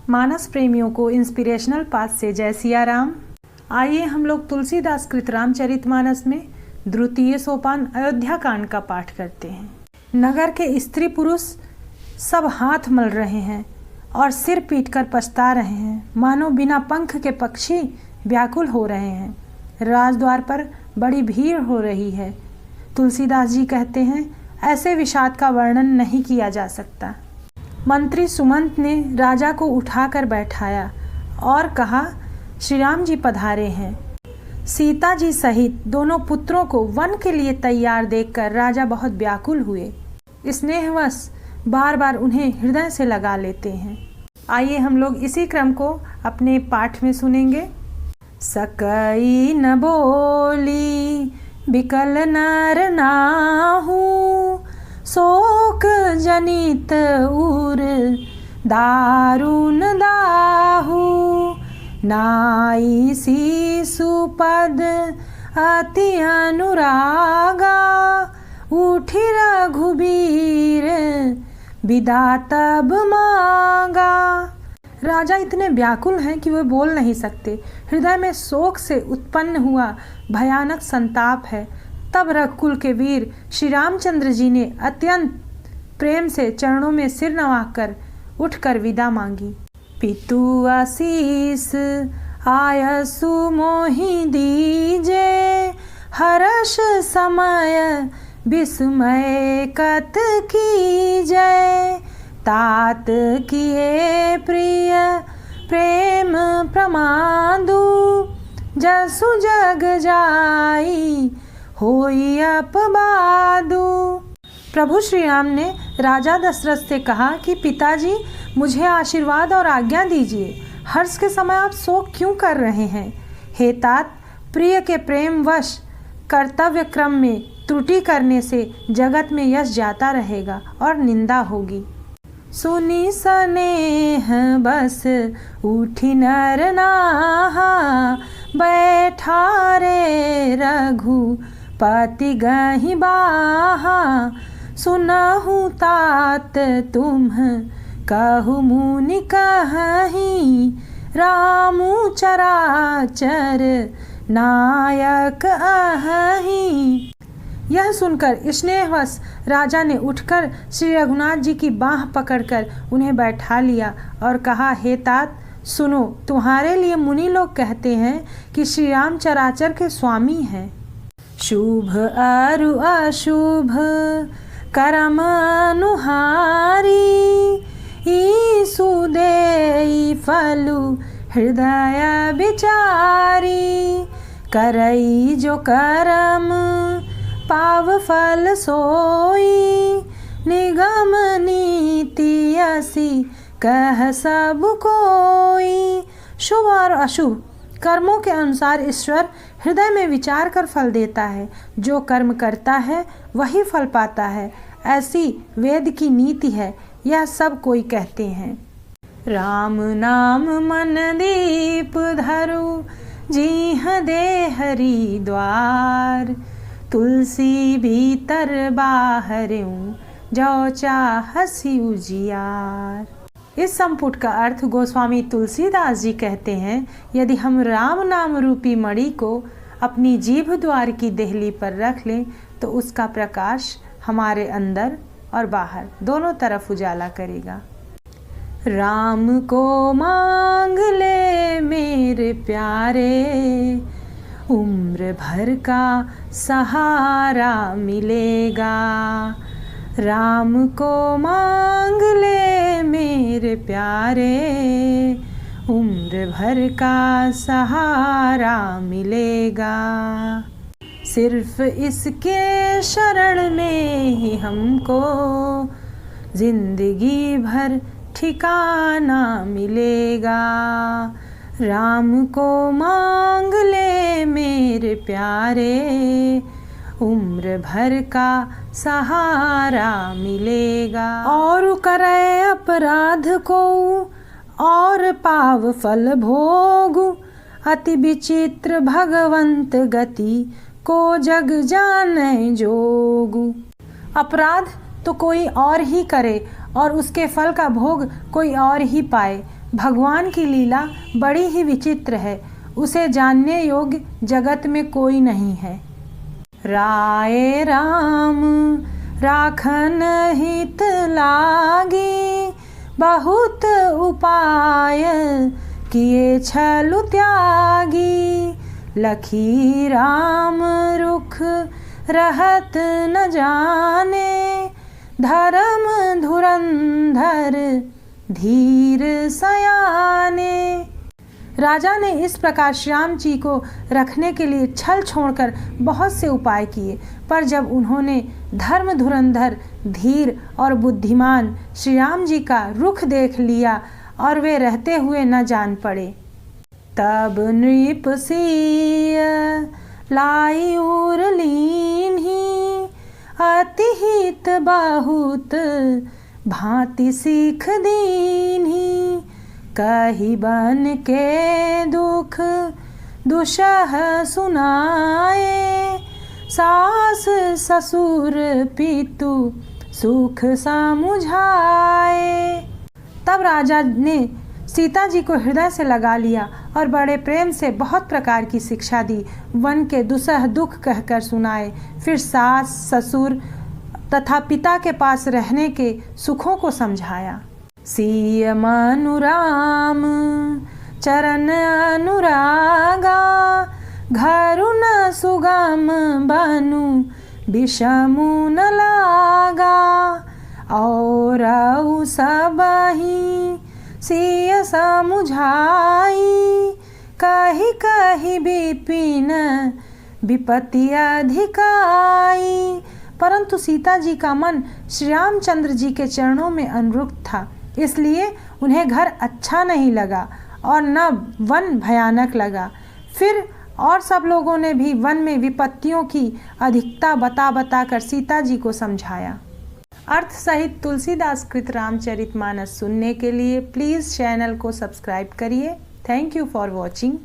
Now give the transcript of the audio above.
मानस प्रेमियों को inspirational path से जय सिया राम। आइए हम लोग तुलसीदास कृत रामचरितमानस में द्वितीय सोपान अयोध्या कांड का पाठ करते हैं। नगर के स्त्री पुरुष सब हाथ मल रहे हैं और सिर पीटकर पछता रहे हैं, मानो बिना पंख के पक्षी व्याकुल हो रहे हैं। राजद्वार पर बड़ी भीड़ हो रही है। तुलसीदास जी कहते हैं, ऐसे विषाद का वर्णन नहीं किया जा सकता। मंत्री सुमंत ने राजा को उठाकर बैठाया और कहा, श्री राम जी पधारे हैं। सीता जी सहित दोनों पुत्रों को वन के लिए तैयार देखकर राजा बहुत व्याकुल हुए। स्नेहवश बार बार उन्हें हृदय से लगा लेते हैं। आइए हम लोग इसी क्रम को अपने पाठ में सुनेंगे। सकई न बोली बिकल नर नाहू, शोक जनित उर दारुण दाहू। नाई शिशु पद अति अनुरागा, उठी रघुबीर विदा तब मांगा। राजा इतने व्याकुल हैं कि वे बोल नहीं सकते। हृदय में शोक से उत्पन्न हुआ भयानक संताप है। तब रघुकुल के वीर श्री रामचंद्र जी ने अत्यंत प्रेम से चरणों में सिर नवाकर उठकर विदा मांगी। पितु आशीष आयसु मोहि दीजे, हर्ष समय विस्मय कत कीजय। तात किए प्रिय प्रेम प्रमादु, जसु जग जाई होई अपबादु। प्रभु श्री राम ने राजा दशरथ से कहा कि पिताजी, मुझे आशीर्वाद और आज्ञा दीजिए। हर्ष के समय आप शोक क्यों कर रहे हैं? हे तात, प्रिय के प्रेम वश कर्तव्य क्रम में त्रुटि करने से जगत में यश जाता रहेगा और निंदा होगी। सुनी स्नेह बस उठी नर नाहा, बैठा रे रघुपति गहि बाहा। सुनहु तात तुम कहु मुनि कहि, रामु चराचर नायक अहि। यह सुनकर स्नेहवश राजा ने उठकर श्री रघुनाथ जी की बाँह पकड़कर उन्हें बैठा लिया और कहा, हे तात सुनो, तुम्हारे लिए मुनि लोग कहते हैं कि श्री राम चराचर के स्वामी हैं। शुभ अरु अशुभ करम अनुहारी, ईसु देई फलु हृदय विचारी। करई जो करम पाव फल सोई, निगम नीति असी कह सब कोई। शुभ और अशुभ कर्मों के अनुसार ईश्वर हृदय में विचार कर फल देता है। जो कर्म करता है वही फल पाता है, ऐसी वेद की नीति है, यह सब कोई कहते हैं। राम नाम मन दीप धरु, जीह दे हरि द्वार। तुलसी भीतर बाहरऊं, जो चाहसी उजियार। इस संपुट का अर्थ गोस्वामी तुलसीदास जी कहते हैं, यदि हम राम नाम रूपी मणि को अपनी जीभ द्वार की देहली पर रख लें तो उसका प्रकाश हमारे अंदर और बाहर दोनों तरफ उजाला करेगा। राम को मांग ले मेरे प्यारे, उम्र भर का सहारा मिलेगा। राम को मांग ले मेरे प्यारे, उम्र भर का सहारा मिलेगा। सिर्फ इसके शरण में ही हमको जिंदगी भर ठिकाना मिलेगा। राम को मांग ले मेरे प्यारे, उम्र भर का सहारा मिलेगा। और करे अपराध को और पाव फल भोग, अति विचित्र भगवंत गति को जग जाने जोगु। अपराध तो कोई और ही करे और उसके फल का भोग कोई और ही पाए, भगवान की लीला बड़ी ही विचित्र है, उसे जानने योग्य जगत में कोई नहीं है। राय राम राखन हित लागी, बहुत उपाय किए छलु त्यागी। लखी राम रुख रहत न जाने, धर्म धुरंधर धीर सयाने। राजा ने इस प्रकार श्याम जी को रखने के लिए छल छोड़कर बहुत से उपाय किए, पर जब उन्होंने धर्म धुरंधर धीर और बुद्धिमान श्री राम जी का रुख देख लिया और वे रहते हुए न जान पड़े, तब नृप सिय लाई उर लीन्ही, अति हित बहुत भांति सीख दीन्ही। कही बन के दुख दुसह सुनाए, सास ससुर पितु सुख समुझाए। तब राजा ने सीता जी को हृदय से लगा लिया और बड़े प्रेम से बहुत प्रकार की शिक्षा दी, वन के दुसह दुख कहकर सुनाए, फिर सास ससुर तथा पिता के पास रहने के सुखों को समझाया। सिय मनु राम चरण अनुरागा, घरु न सुगम बनु विषमु न लागा। और सबही सिय समुझाई, कही कही विपिन विपत्ति अधिकाई। परंतु सीता जी का मन श्री रामचंद्र जी के चरणों में अनुरक्त था, इसलिए उन्हें घर अच्छा नहीं लगा और न वन भयानक लगा। फिर और सब लोगों ने भी वन में विपत्तियों की अधिकता बता बता कर सीता जी को समझाया। अर्थ सहित तुलसीदास कृत रामचरितमानस सुनने के लिए प्लीज़ चैनल को सब्सक्राइब करिए। Thank you for watching.